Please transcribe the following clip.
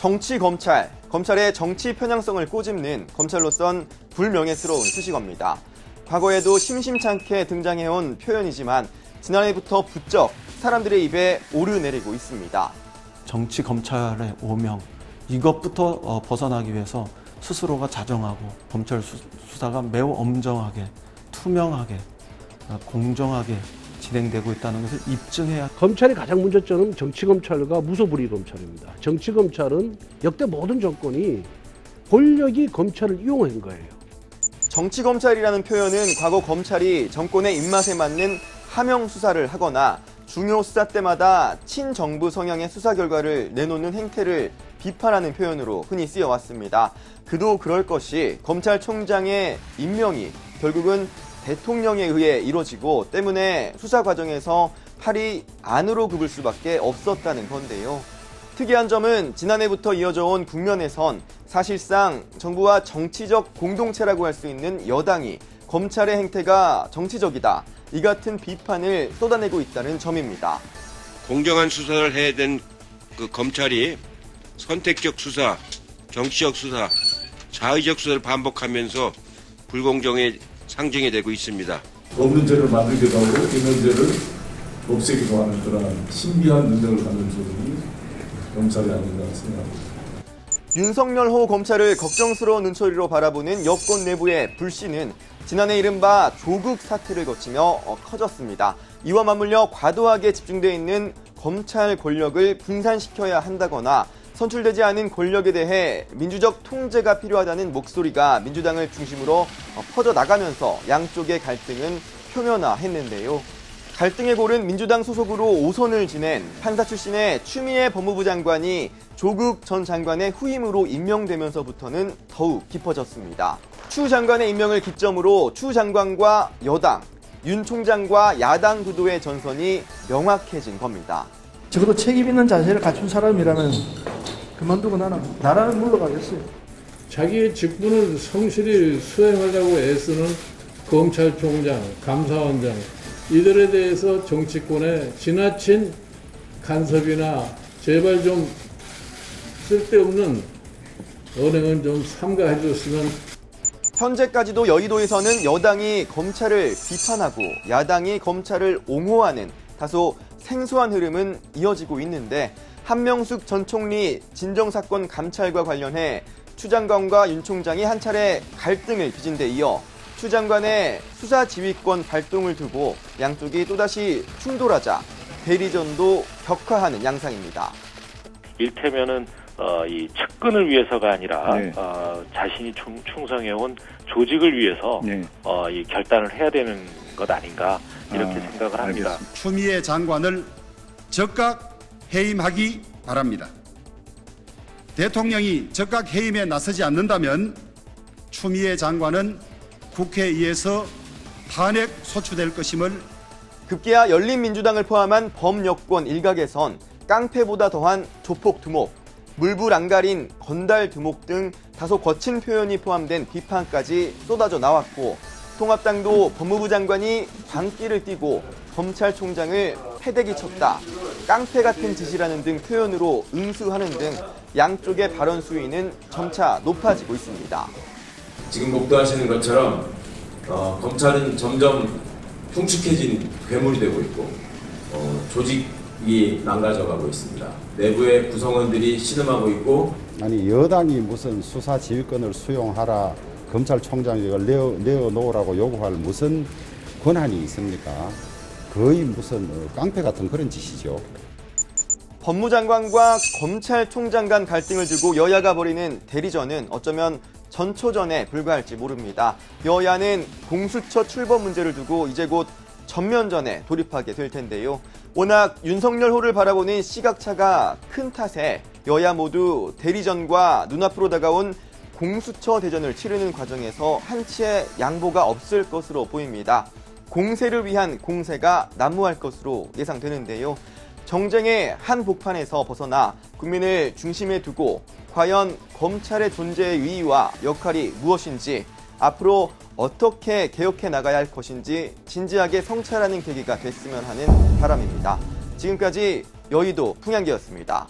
정치 검찰, 검찰의 정치 편향성을 꼬집는 검찰로선 불명예스러운 수식어입니다. 과거에도 심심찮게 등장해온 표현이지만 지난해부터 부쩍 사람들의 입에 오르내리고 있습니다. 정치 검찰의 오명, 이것부터 벗어나기 위해서 스스로가 자정하고 검찰 수사가 매우 엄정하게, 투명하게, 공정하게 진행되고 있다는 것을 입증해야. 검찰이 가장 문제점은 정치검찰과 무소불위 검찰입니다. 정치검찰은 역대 모든 정권이 권력이 검찰을 이용한 거예요. 정치검찰이라는 표현은 과거 검찰이 정권의 입맛에 맞는 하명 수사를 하거나 중요 수사 때마다 친정부 성향의 수사 결과를 내놓는 행태를 비판하는 표현으로 흔히 쓰여왔습니다. 그도 그럴 것이 검찰총장의 임명이 결국은 대통령에 의해 이루어지고 때문에 수사 과정에서 팔이 안으로 굽을 수밖에 없었다는 건데요. 특이한 점은 지난해부터 이어져 온 국면에선 사실상 정부와 정치적 공동체라고 할 수 있는 여당이 검찰의 행태가 정치적이다, 이 같은 비판을 쏟아내고 있다는 점입니다. 공정한 수사를 해야 된 그 검찰이 선택적 수사, 정치적 수사, 자의적 수사를 반복하면서 불공정의 상징이 되고 있습니다. 없는 죄를 만들기도 하고 있는 죄를 없애기도 하는 그런 신비한 능력을 갖는 조직이 검찰이 아닌가 생각합니다. 윤석열호 검찰을 걱정스러운 눈초리로 바라보는 여권 내부의 불신은 지난해 이른바 조국 사태를 거치며 커졌습니다. 이와 맞물려 과도하게 집중되어 있는 검찰 권력을 분산시켜야 한다거나 선출되지 않은 권력에 대해 민주적 통제가 필요하다는 목소리가 민주당을 중심으로 퍼져나가면서 양쪽의 갈등은 표면화했는데요. 갈등의 골은 민주당 소속으로 5선을 지낸 판사 출신의 추미애 법무부 장관이 조국 전 장관의 후임으로 임명되면서부터는 더욱 깊어졌습니다. 추 장관의 임명을 기점으로 추 장관과 여당, 윤 총장과 야당 구도의 전선이 명확해진 겁니다. 적어도 책임 있는 자세를 갖춘 사람이라면 그만두고 나라는 물러가겠어요. 자기의 직분을 성실히 수행하려고 애쓰는 검찰총장, 감사원장, 이들에 대해서 정치권에 지나친 간섭이나 제발 좀 쓸데없는 언행은 좀 삼가해 줬으면. 현재까지도 여의도에서는 여당이 검찰을 비판하고 야당이 검찰을 옹호하는 다소 생소한 흐름은 이어지고 있는데, 한명숙 전 총리 진정사건 감찰과 관련해 추 장관과 윤 총장이 한 차례 갈등을 빚은 데 이어 추 장관의 수사 지휘권 발동을 두고 양쪽이 또다시 충돌하자 대리전도 격화하는 양상입니다. 일테면은 이 측근을 위해서가 아니라 자신이 충성해온 조직을 위해서 이 결단을 해야 되는 것 아닌가 이렇게 생각을 합니다. 알겠습니다. 추미애 장관을 즉각 해임하기 바랍니다. 대통령이 즉각 해임에 나서지 않는다면 추미애 장관은 국회에 의해서 탄핵 소추될 것임을. 급기야 열린민주당을 포함한 범여권 일각에선 깡패보다 더한 조폭 두목, 물불 안 가린 건달 두목 등 다소 거친 표현이 포함된 비판까지 쏟아져 나왔고, 통합당도 법무부 장관이 광기를 띠고 검찰총장을 패대기 쳤다, 깡패 같은 짓이라는 등 표현으로 응수하는 등 양쪽의 발언 수위는 점차 높아지고 있습니다. 지금 목도하시는 것처럼 검찰은 점점 흉측해진 괴물이 되고 있고 조직이 망가져가고 있습니다. 내부의 구성원들이 신음하고 있고. 아니 여당이 무슨 수사 지휘권을 수용하라, 검찰총장을 내어놓으라고 요구할 무슨 권한이 있습니까? 거의 무슨 깡패 같은 그런 짓이죠. 법무장관과 검찰총장 간 갈등을 두고 여야가 벌이는 대리전은 어쩌면 전초전에 불과할지 모릅니다. 여야는 공수처 출범 문제를 두고 이제 곧 전면전에 돌입하게 될 텐데요. 워낙 윤석열호를 바라보는 시각차가 큰 탓에 여야 모두 대리전과 눈앞으로 다가온 공수처 대전을 치르는 과정에서 한치의 양보가 없을 것으로 보입니다. 공세를 위한 공세가 난무할 것으로 예상되는데요. 정쟁의 한복판에서 벗어나 국민을 중심에 두고 과연 검찰의 존재의 의의와 역할이 무엇인지, 앞으로 어떻게 개혁해 나가야 할 것인지 진지하게 성찰하는 계기가 됐으면 하는 바람입니다. 지금까지 여의도 풍향기였습니다.